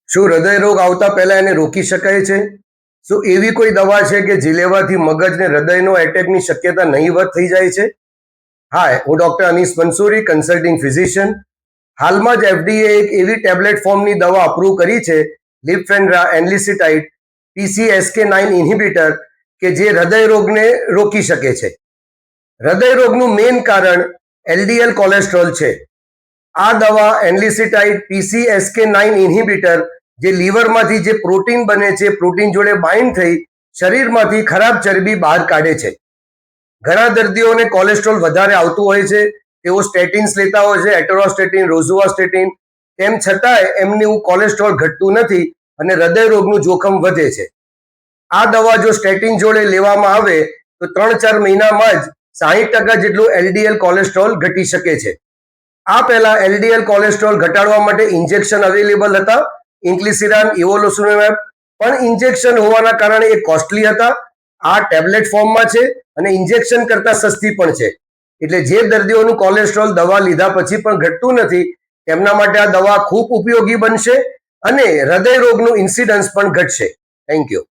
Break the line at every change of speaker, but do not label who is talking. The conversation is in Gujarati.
શું હૃદય રોગ આવતા પહેલા એને રોકી શકાય છે? શું એવી કોઈ દવા છે કે જે લેવાથી મગજને હૃદયનો એટેકની શક્યતા નહીવત થઈ જાય છે? હાય, હું doctor Anees Mansuri, consulting physician. હાલમાં જ FDA એક એવી ટેબ્લેટ ફોર્મની દવા અપ્રૂવ કરી છે, લિપફેન્ડ્રા એનલિસિટાઇડ PCSK9 ઇન્હિબિટર, કે જે હૃદય રોગને રોકી શકે છે. હૃદય રોગનું મેઇન કારણ LDL કોલેસ્ટ્રોલ છે. આ દવા એનલિસિટાઇડ PCSK9 ઇન્હિબિટર જે લીવરમાંથી જે પ્રોટીન બને છે, પ્રોટીન જોડે બાઇન્ડ થઈ શરીરમાંથી ખરાબ ચરબી બહાર કાઢે છે. ઘણા દર્દીઓને કોલેસ્ટ્રોલ વધારે આવતું હોય છે, તેઓ સ્ટેટિન્સ લેતા હોય છે, એટરોસ્ટેટિન, રોઝુવાસ્ટેટિન, તેમ છતાંય એમનું કોલેસ્ટ્રોલ ઘટતું નથી અને હૃદય રોગનું જોખમ વધે છે. આ દવા જો સ્ટેટિન જોડે લેવામાં આવે તો 3-4 મહિનામાં જ 60% જેટલું LDL કોલેસ્ટ્રોલ ઘટી શકે છે. આ પહેલા LDL કોલેસ્ટ્રોલ ઘટાડવા માટે ઇન્જેક્શન અવેલેબલ હતા, ઇન્ક્લિસિરાન, ઇવોલુસિનોમેબ, પણ ઇન્જેક્શન હોવાના કારણે એ કોસ્ટલી હતા. આ ટેબ્લેટ ફોર્મમાં છે અને ઇન્જેક્શન કરતા સસ્તી પણ છે. એટલે જે દર્દીઓનું કોલેસ્ટ્રોલ દવા લીધા પછી પણ ઘટતું નથી, તેમના માટે આ દવા ખૂબ ઉપયોગી બનશે અને હૃદય રોગનું ઇન્સિડન્સ પણ ઘટશે. Thank you.